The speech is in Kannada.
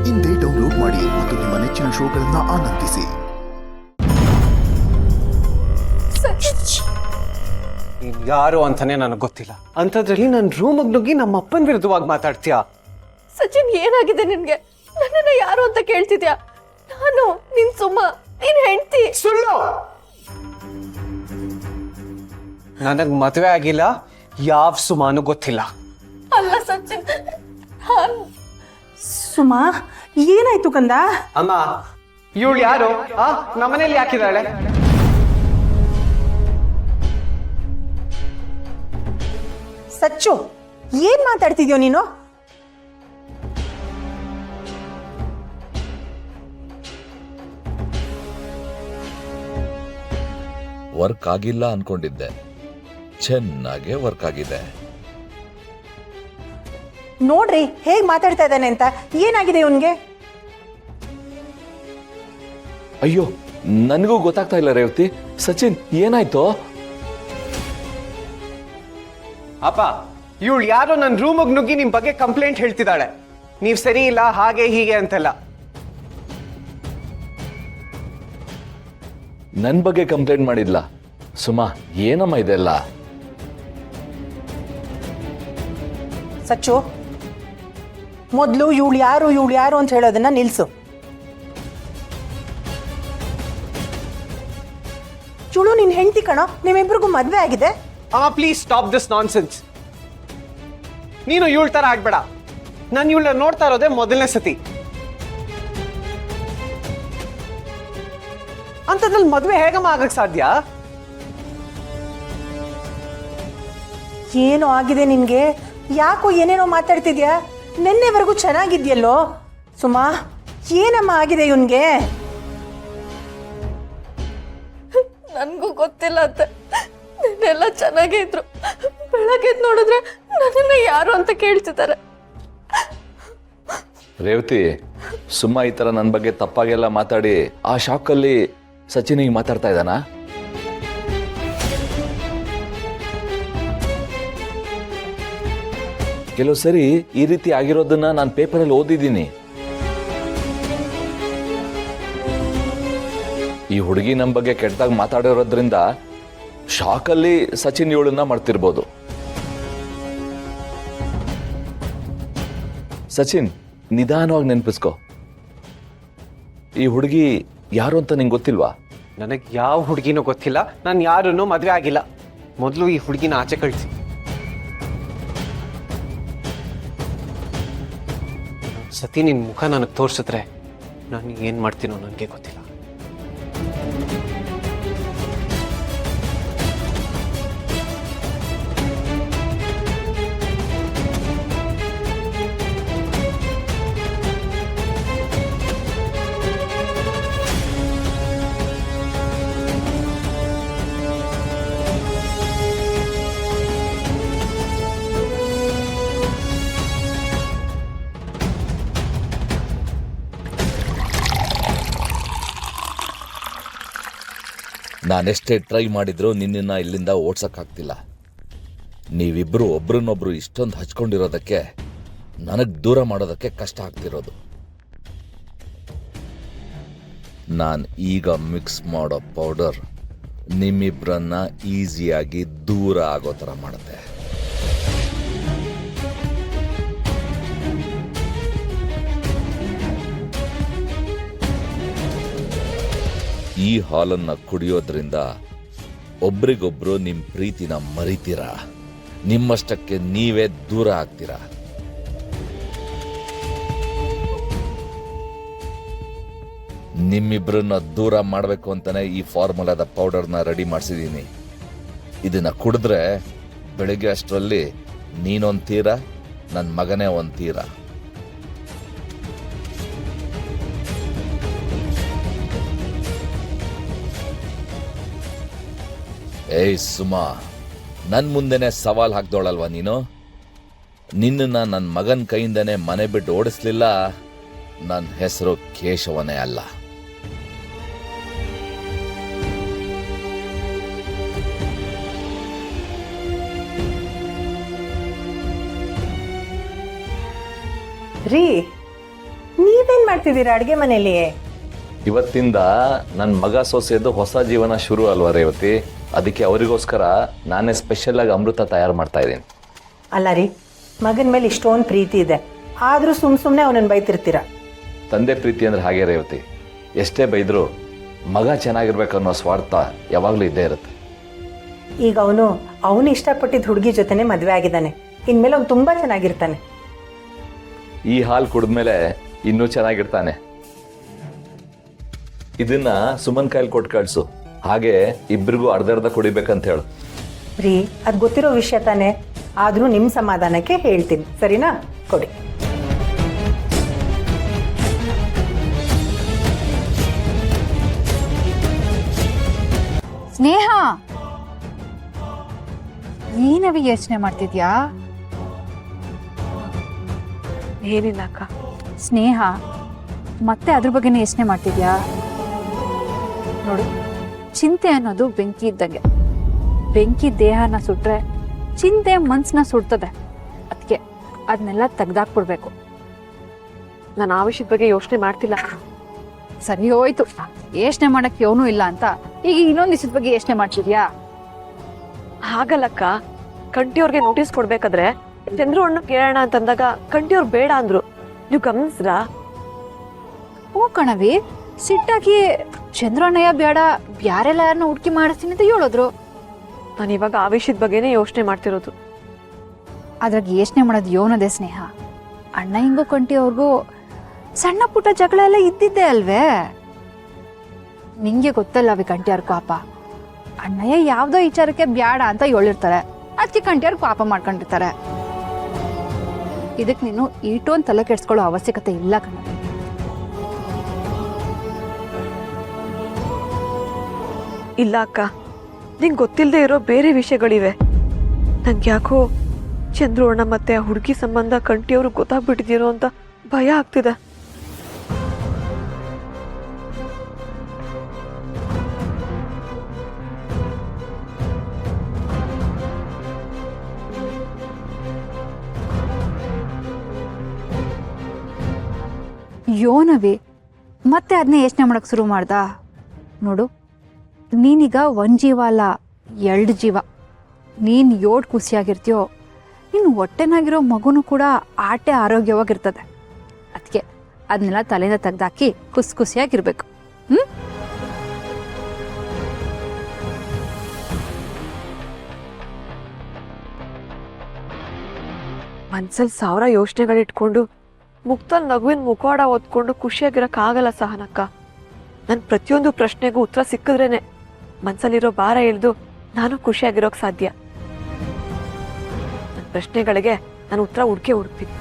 ಇಂದೇ ಡೌನ್ಲೋಡ್ ಮಾಡಿ ಮತ್ತು ನಿಮ್ಮ ನೆಚ್ಚಿನ ಶೋಗಳನ್ನು ಆನಂದಿಸಿ. ನೀನ್ ಯಾರು ಅಂತಾನೆ ನನಗೆ ಗೊತ್ತಿಲ್ಲ. ಅಂಥದ್ರಲ್ಲಿ ನನ್ನ ರೂಮಿಗೆ ನುಗ್ಗಿ ನಮ್ಮ ಅಪ್ಪನ ವಿರುದ್ಧವಾಗಿ ಮಾತಾಡ್ತೀಯಾ? ಸಚಿನ್, ಏನಾಗಿದೆ ನಿನ್ಗೆ? ನನ್ನನ್ನ ಯಾರು ಅಂತ ಕೇಳ್ತಿದ್ಯಾ? ನಾನು ನಿನ್ ಸುಮ್ಮ, ನಿನ್ ಹೆಂಡತಿ. ಸುಳ್ಳು. ನನಗ್ ಮದುವೆ ಆಗಿಲ್ಲ, ಯಾವ ಸುಮಾನು ಗೊತ್ತಿಲ್ಲ. ಅಲ್ಲ ಸಚಿನ್, ಸುಮಾ, ಏನಾಯ್ತು ಕಂದ? ಅಮ್ಮ, ಇವಳು ಯಾರು? ನಮ್ಮನೇಲಿ ಯಾಕಿದ್ದಾಳೆ? ಸಚ್ಚು, ಏನ್ ಮಾತಾಡ್ತಿದ್ಯೋ ನೀನು? ವರ್ಕ್ ಆಗಿಲ್ಲ ಅನ್ಕೊಂಡಿದ್ದೆ, ಚೆನ್ನಾಗೆ ವರ್ಕ್ ಆಗಿದೆ. ನೋಡ್ರಿ ಹೇಗ್ ಮಾತಾಡ್ತಾ ಇದ್ದಾನೆ ಅಂತ. ಏನಾಗಿದೆ ಇವನ್ಗೆ? ಅಯ್ಯೋ, ನನಗೂ ಗೊತ್ತಾಗ್ತಾ ಇಲ್ಲ ರೇವತಿ. ಸಚಿನ್, ಏನಾಯ್ತು? ಅಪ್ಪ, ಇವಳು ಯಾರೋ ನನ್ನ ರೂಮಿಗೆ ನುಗ್ಗಿ ನಿಮ್ ಬಗ್ಗೆ ಕಂಪ್ಲೇಂಟ್ ಹೇಳ್ತಿದ್ದಾಳೆ. ನೀವ್ ಸರಿ ಇಲ್ಲ, ಹಾಗೆ ಹೀಗೆ ಅಂತೆಲ್ಲ. ನನ್ ಬಗ್ಗೆ ಕಂಪ್ಲೇಂಟ್ ಮಾಡಿದ್ಲ? ಸುಮಾ, ಏನಮ್ಮ ಇದೆಲ್ಲ? ಸಚ್ಚು, ಮೊದ್ಲು ಇವಳು ಯಾರು ಅಂತ ಹೇಳೋದನ್ನ ನಿಲ್ಸು. ಇವಳು ನಿನ್ ಹೆಂಡತಿ ಕಣೋ, ನಿಮ್ಮಿಬ್ರಿಗೂ ಮದ್ವೆ ಆಗಿದೆ. Please stop this nonsense. ನೀನು ಇವಳ ತರ ಆಗ್ಬೇಡ. ನಾನು ಇವಳನ್ನ ನೋಡ್ತಾ ಇರೋದೇ ಮೊದಲನೇ ಸತಿ. ಅಂಥದ್ರಲ್ಲಿ ಮದುವೆ ಹೇಗಮ್ಮ ಆಗಕ್ ಸಾಧ್ಯ? ಏನೋ ಆಗಿದೆ ನಿನ್ಗೆ. ಯಾಕೋ ಏನೇನೋ ಮಾತಾಡ್ತಿದ್ಯಾ? ನಿನ್ನೆವರೆಗೂ ಚೆನ್ನಾಗಿದ್ಯಲ್ಲೋ. ಸುಮಾ, ಏನಮ್ಮ ಆಗಿದೆ ಇವನ್ಗೆ? ನನ್ಗೂ ಗೊತ್ತಿಲ್ಲ ಅಂತ. ನಿನ್ನೆಲ್ಲ ಚೆನ್ನಾಗೇ ಇದ್ರು. ಬೆಳಗ್ಗೆ ನೋಡಿದ್ರೆ ನನ್ನನ್ನ ಯಾರು ಅಂತ ಕೇಳ್ತಿದ್ದಾರೆ. ರೇವತಿ, ಸುಮಾ ಈ ತರ ನನ್ನ ಬಗ್ಗೆ ತಪ್ಪಾಗೆಲ್ಲ ಮಾತಾಡಿ ಆ ಶಾಕಲ್ಲಿ ಸಚಿನ್ ಈಗ ಮಾತಾಡ್ತಾ ಇದ್ದಾನ? ಕೆಲವು ಸರಿ ಈ ರೀತಿ ಆಗಿರೋದನ್ನ ನಾನು ಪೇಪರಲ್ಲಿ ಓದಿದ್ದೀನಿ. ಈ ಹುಡುಗಿ ನಮ್ಮ ಬಗ್ಗೆ ಕೆಟ್ಟದಾಗ ಮಾತಾಡಿರೋದ್ರಿಂದ ಶಾಕಲ್ಲಿ ಸಚಿನ್ ಇವಳನ್ನ ಮಾಡ್ತಿರ್ಬೋದು. ಸಚಿನ್, ನಿಧಾನವಾಗಿ ನೆನಪಿಸ್ಕೊ. ಈ ಹುಡುಗಿ ಯಾರು ಅಂತ ನಿಂಗೆ ಗೊತ್ತಿಲ್ವಾ? ನನಗೆ ಯಾವ ಹುಡುಗಿನೂ ಗೊತ್ತಿಲ್ಲ. ನಾನು ಯಾರನ್ನೂ ಮದುವೆ ಆಗಿಲ್ಲ. ಮೊದಲು ಈ ಹುಡುಗಿನ ಆಚೆ ಕಳಿಸಿ. ಸತಿ ನಿನ್ನ ಮುಖ ನನಗೆ ತೋರಿಸಿದ್ರೆ ನಾನು ಏನು ಮಾಡ್ತೀನೋ ನನಗೆ ಗೊತ್ತಿಲ್ಲ. ನಾನೆಷ್ಟೇ ಟ್ರೈ ಮಾಡಿದ್ರೂ ನಿನ್ನನ್ನು ಇಲ್ಲಿಂದ ಓಡ್ಸೋಕ್ಕಾಗ್ತಿಲ್ಲ. ನೀವಿಬ್ಬರು ಒಬ್ರನ್ನೊಬ್ರು ಇಷ್ಟೊಂದು ಹಚ್ಕೊಂಡಿರೋದಕ್ಕೆ ನನಗೆ ದೂರ ಮಾಡೋದಕ್ಕೆ ಕಷ್ಟ ಆಗ್ತಿರೋದು. ನಾನು ಈಗ ಮಿಕ್ಸ್ ಮಾಡೋ ಪೌಡರ್ ನಿಮ್ಮಿಬ್ಬರನ್ನ ಈಸಿಯಾಗಿ ದೂರ ಆಗೋ ಥರ ಮಾಡುತ್ತೆ. ಈ ಹಾಲನ್ನು ಕುಡಿಯೋದ್ರಿಂದ ಒಬ್ರಿಗೊಬ್ರು ನಿಮ್ಮ ಪ್ರೀತಿನ ಮರಿತೀರಾ, ನಿಮ್ಮಷ್ಟಕ್ಕೆ ನೀವೇ ದೂರ ಆಗ್ತೀರಾ. ನಿಮ್ಮಿಬ್ರನ್ನ ದೂರ ಮಾಡಬೇಕು ಅಂತಾನೆ ಈ ಫಾರ್ಮುಲಾದ ಪೌಡರ್ನ ರೆಡಿ ಮಾಡಿಸಿದ್ದೀನಿ. ಇದನ್ನ ಕುಡಿದ್ರೆ ಬೆಳಿಗ್ಗೆ ಅಷ್ಟರಲ್ಲಿ ನೀನೊಂದು ತೀರ, ನನ್ನ ಮಗನೇ ಒಂದು ತೀರ. ಏಯ್ ಸುಮಾ, ನನ್ನ ಮುಂದೆನೆ ಸವಾಲ್ ಹಾಕ್ದೋಳಲ್ವಾ ನೀನು? ನಿನ್ನನ್ನು ನನ್ನ ಮಗನ ಕೈಯಿಂದನೇ ಮನೆ ಬಿಟ್ಟು ಓಡಿಸ್ಲಿಲ್ಲ, ನನ್ನ ಹೆಸರು ಕೇಶವನೇ ಅಲ್ಲ. ರೀ, ನೀವೇನ್ ಮಾಡ್ತಿದ್ದೀರಾ ಅಡುಗೆ ಮನೇಲಿ? ಇವತ್ತಿಂದ ನನ್ನ ಮಗ ಸೊಸೆದು ಹೊಸ ಜೀವನ ಶುರು ಅಲ್ವಾ ರೇವತಿ, ಅದಕ್ಕೆ ಅವರಿಗೋಸ್ಕರ ನಾನೇ ಸ್ಪೆಷಲ್ ಆಗಿ ಅಮೃತ ತಯಾರು ಮಾಡ್ತಾ ಇದ್ದೀನಿ. ಅಲ್ಲ ರೀ, ಮಗನ ಮೇಲೆ ಇಷ್ಟೊಂದು ಪ್ರೀತಿ ಇದೆ, ಆದರೂ ಸುಮ್ಮನೆ ಅವನನ್ನು ಬೈತಿರ್ತೀರ. ತಂದೆ ಪ್ರೀತಿ ಅಂದ್ರೆ ಹಾಗೆ ರೇವತಿ, ಎಷ್ಟೇ ಬೈದ್ರು ಮಗ ಚೆನ್ನಾಗಿರ್ಬೇಕನ್ನೋ ಸ್ವಾರ್ಥ ಯಾವಾಗಲೂ ಇದ್ದೇ ಇರುತ್ತೆ. ಈಗ ಅವನು ಇಷ್ಟಪಟ್ಟಿದ್ದ ಹುಡುಗಿ ಜೊತೆನೆ ಮದುವೆ ಆಗಿದ್ದಾನೆ, ಇನ್ಮೇಲೆ ಅವ್ನು ತುಂಬ ಚೆನ್ನಾಗಿರ್ತಾನೆ. ಈ ಹಾಲು ಕುಡಿದ್ಮೇಲೆ ಇನ್ನೂ ಚೆನ್ನಾಗಿರ್ತಾನೆ. ಇದನ್ನ ಸುಮನ್ ಕೈಲಿ ಕೊಟ್ಟು ಕಳ್ಸು, ಹಾಗೆ ಇಬ್ಬರಿಗೂ ಅರ್ಧ ಕುಡಿಬೇಕಂತ ಹೇಳು. ರೀ, ಅದು ಗೊತ್ತಿರೋ ವಿಷಯ ತಾನೆ, ಆದರೂ ನಿಮ್ಮ ಸಮಾಧಾನಕ್ಕೆ ಹೇಳ್ತೀನಿ, ಸರಿನಾ? ಕೊಡಿ. ಸ್ನೇಹ, ಏನವಿ ಯೋಚನೆ ಮಾಡ್ತಿದ್ಯಾ? ಏನಿಲ್ಲ ಅಕ್ಕ. ಸ್ನೇಹ, ಮತ್ತೆ ಅದ್ರ ಬಗ್ಗೆನೇ ಯೋಚನೆ ಮಾಡ್ತಿದ್ಯಾ? ನೋಡು, ಚಿಂತೆ ಅನ್ನೋದು ಬೆಂಕಿ ಇದ್ದಂಗೆ. ಬೆಂಕಿ ದೇಹನ ಸುಟ್ರೆ ಚಿಂತೆ ಮನ್ಸನ್ನ ಸುಡ್ತದೆ. ಅದಕ್ಕೆ ಅದನ್ನೆಲ್ಲ ತೆಗ್ದಾಕ್ಬಿಡ್ಬೇಕು. ನಾನು ಆ ವಿಷಯದ ಬಗ್ಗೆ ಯೋಚನೆ ಮಾಡ್ತಿಲ್ಲ. ಸರಿ ಹೋಯ್ತು, ಯೋಚನೆ ಮಾಡಕ್ಕೆ ಏನೂ ಇಲ್ಲ ಅಂತ ಈಗ ಇನ್ನೊಂದು ವಿಷಯದ ಬಗ್ಗೆ ಯೋಚನೆ ಮಾಡ್ತಿದ್ಯಾ? ಹಾಗಲ್ಲಕ್ಕ, ಕಂಟಿಯವ್ರಿಗೆ ನೋಟಿಸ್ ಕೊಡ್ಬೇಕಾದ್ರೆ ಚಂದ್ರು ಅಣ್ಣ ಕೇಳೋಣ ಅಂತಂದಾಗ ಕಂಟಿಯವ್ರು ಬೇಡ ಅಂದ್ರು. ನೀವು ಗಮನಿಸ್ರಾ? ಹ್ಞೂ ಕಣವಿ, ಸಿಟ್ಟಾಗಿ ಚಂದ್ರಣ್ಣಯ್ಯ ಬೇಡ, ಬ್ಯಾರೆಲ್ಲ ಯಾರನ್ನ ಹುಡುಕಿ ಮಾಡಿಸ್ತೀನಿ ಅಂತ ಹೇಳಿದ್ರು. ನಾನು ಇವಾಗ ಆ ವಿಷಯದ ಬಗ್ಗೆನೇ ಯೋಚನೆ ಮಾಡ್ತಿರೋದು. ಅದ್ರಾಗ ಯೋಚನೆ ಮಾಡೋದು ಯೋನದೇ ಸ್ನೇಹ. ಅಣ್ಣ ಹಿಂಗೂ ಕಂಟಿ ಅವ್ರಿಗೂ ಸಣ್ಣ ಪುಟ್ಟ ಜಗಳ ಎಲ್ಲ ಇದ್ದಿದ್ದೆ ಅಲ್ವೇ? ನಿಂಗೆ ಗೊತ್ತಲ್ಲ ಅವಿ ಕಂಟಿಯವ್ರ ಪಾಪ. ಅಣ್ಣಯ್ಯ ಯಾವ್ದೋ ವಿಚಾರಕ್ಕೆ ಬ್ಯಾಡ ಅಂತ ಹೇಳಿರ್ತಾರೆ, ಅದಕ್ಕೆ ಕಂಟಿಯವ್ರ ಪಾಪ ಮಾಡ್ಕೊಂಡಿರ್ತಾರೆ. ಇದಕ್ಕೆ ನೀನು ಈಟೊಂದು ತಲೆ ಕೆಡ್ಸ್ಕೊಳ್ಳೋ ಅವಶ್ಯಕತೆ ಇಲ್ಲ ಕಣ. ಇಲ್ಲ ಅಕ್ಕ, ನಿಂಗೆ ಗೊತ್ತಿಲ್ಲದೆ ಇರೋ ಬೇರೆ ವಿಷಯಗಳಿವೆ. ನಂಗೆ ಯಾಕೋ ಚಂದ್ರು ಅಣ್ಣ ಮತ್ತೆ ಆ ಹುಡುಗಿ ಸಂಬಂಧ ಕಂಟಿಯವರು ಗೊತ್ತಾಗ್ಬಿಟ್ಟಿದ್ದೀರೋ ಅಂತ ಭಯ ಆಗ್ತಿದೆ. ಯೋನವಿ ಮತ್ತೆ ಅದನ್ನೇ ಯೋಚನೆ ಮಾಡಕ್ ಶುರು ಮಾಡ್ದ. ನೋಡು, ನೀನೀಗ ಒಂದು ಜೀವ ಅಲ್ಲ, 2 ಜೀವ. ನೀನು ಯೋಡ್ ಖುಷಿಯಾಗಿರ್ತೀಯೋ, ನೀನು ಹೊಟ್ಟೆನಾಗಿರೋ ಮಗುನೂ ಕೂಡ ಆಟೆ ಆರೋಗ್ಯವಾಗಿರ್ತದೆ. ಅದಕ್ಕೆ ಅದನ್ನೆಲ್ಲ ತಲೆಯಿಂದ ತೆಗ್ದಾಕಿ ಖುಷಿಯಾಗಿರ್ಬೇಕು. ಮನ್ಸಲ್ಲಿ 1000 ಯೋಚನೆಗಳಿಟ್ಕೊಂಡು ಮುಕ್ತಲ್ಲಿ ನಗುವಿನ ಮುಖವಾಡ ಓದ್ಕೊಂಡು ಖುಷಿಯಾಗಿರಕ್ಕಾಗಲ್ಲ ಸಹನಕ್ಕ. ನನ್ನ ಪ್ರತಿಯೊಂದು ಪ್ರಶ್ನೆಗೂ ಉತ್ತರ ಸಿಕ್ಕಿದ್ರೇನೆ ಮನ್ಸಲ್ಲಿರೋ ಭಾರ ಇಳಿದು ನಾನು ಖುಷಿಯಾಗಿರೋಕ್ ಸಾಧ್ಯ. ನನ್ನ ಪ್ರಶ್ನೆಗಳಿಗೆ ನಾನು ಉತ್ತರ ಹುಡುಕಿ ಹುಡುಕ್ತೀನಿ.